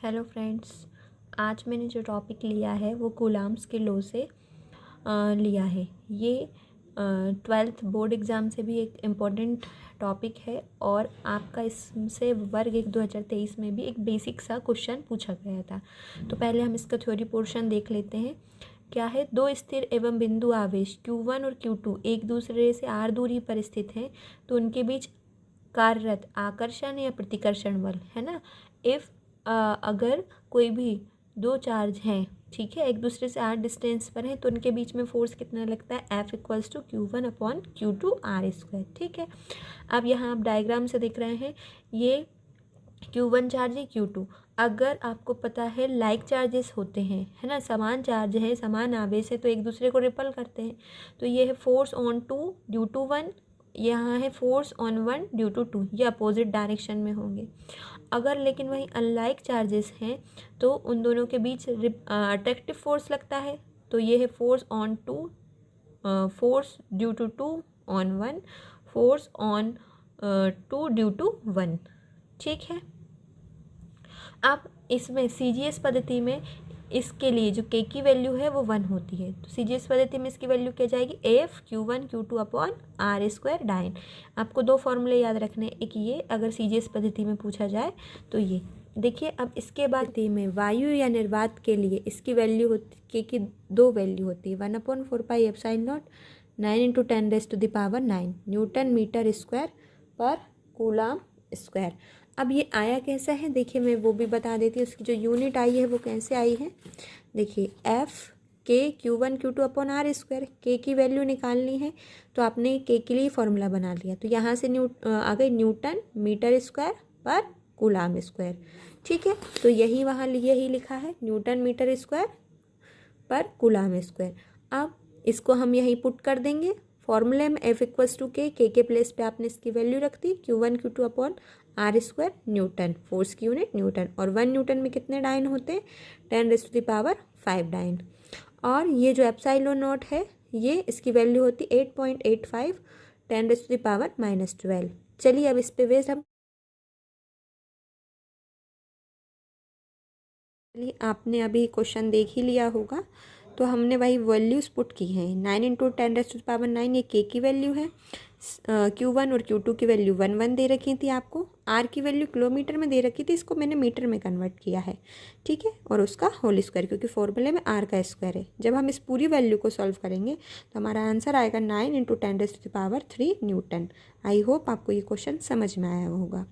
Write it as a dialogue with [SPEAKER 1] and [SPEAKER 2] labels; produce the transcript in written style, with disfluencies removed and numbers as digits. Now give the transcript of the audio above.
[SPEAKER 1] Hello friends. आज मैंने जो टॉपिक लिया है वो कूलाम्स के लॉ से लिया है। ये 12th बोर्ड एग्ज़ाम से भी एक इम्पॉर्टेंट टॉपिक है और आपका इससे वर्ग 1 2023 में भी एक बेसिक सा क्वेश्चन पूछा गया था। तो पहले हम इसका थ्योरी पोर्शन देख लेते हैं। क्या है, दो स्थिर एवं बिंदु आवेश Q1 और Q2 एक दूसरे से r दूरी पर स्थित हैं, तो उनके बीच कार्यरत आकर्षण या प्रतिकर्षण बल है ना। इफ़ अगर कोई भी दो चार्ज हैं, ठीक है, एक दूसरे से r डिस्टेंस पर हैं, तो उनके बीच में फोर्स कितना लगता है, F=Q1/Q2r²। ठीक है। अब यहाँ आप डायग्राम से देख रहे हैं, ये Q1 चार्ज है, Q2। अगर आपको पता है लाइक चार्जेस होते हैं, है ना, समान चार्ज है, समान आवेश है, तो एक दूसरे को रिपल करते हैं। तो ये है फोर्स ऑन 2 ड्यू टू 1, यहाँ है फोर्स ऑन 1 ड्यू टू 2, ये अपोजिट डायरेक्शन में होंगे। अगर लेकिन वही अनलाइक चार्जेस हैं, तो उन दोनों के बीच अट्रैक्टिव फोर्स लगता है। तो ये है force on 2, force due to 2 on 1, force on 2 due to 1। ठीक है। अब इसमें CGS पद्धति में इसके लिए जो K की वैल्यू है वो 1 होती है, तो CGS पद्धति में इसकी वैल्यू क्या जाएगी, F/Q1/Q2/r² डाइन। आपको दो फॉर्मूले याद रखने, एक ये अगर CGS पद्धति में पूछा जाए तो ये देखिए। अब इसके बाद में वायु या निर्वात के लिए इसकी वैल्यू होती, K की दो वैल्यू होती है, 1/4πε0 9 × 10⁻⁹ न्यूटन मीटर स्क्वायर पर कूलाम स्क्वायर। अब ये आया कैसा है, देखिए मैं वो भी बता देती हूँ। उसकी जो यूनिट आई है वो कैसे आई है, देखिए F/Q1/Q2/r²। K की वैल्यू निकालनी है तो आपने K के लिए फॉर्मूला बना लिया, तो यहाँ से आ गई न्यूटन मीटर स्क्वायर पर कूलाम स्क्वायर। ठीक है, तो यही वहाँ यही लिखा है, न्यूटन मीटर स्क्वायर पर कूलाम स्क्वायर। अब इसको हम यहीं पुट कर देंगे फॉर्मूले में, F=K, K के प्लेस पे आपने इसकी वैल्यू रख दी, Q1/Q2/r² न्यूटन, फोर्स की यूनिट न्यूटन, और 1 न्यूटन में कितने डाइन होते हैं, 10⁵ डाइन। और ये जो ε0 है, ये इसकी वैल्यू होती 8.85 10⁻⁻12। चलिए अब इस पे बेस हम, चलिए आपने अभी क्वेश्चन देख ही लिया होगा, तो हमने वही वैल्यूज पुट की हैं। 9 × 10⁹ ये K की वैल्यू है, Q1 और Q2 की वैल्यू 1 दे रखी थी आपको, R की वैल्यू किलोमीटर में दे रखी थी, इसको मैंने मीटर में कन्वर्ट किया है। ठीक है, और उसका होल स्क्वायर, क्योंकि फॉर्मूले में R का स्क्वायर है। जब हम इस पूरी वैल्यू को सॉल्व करेंगे तो हमारा आंसर आएगा 9 × 10⁻³ न्यूटन। आई होप आपको ये क्वेश्चन समझ में आया होगा।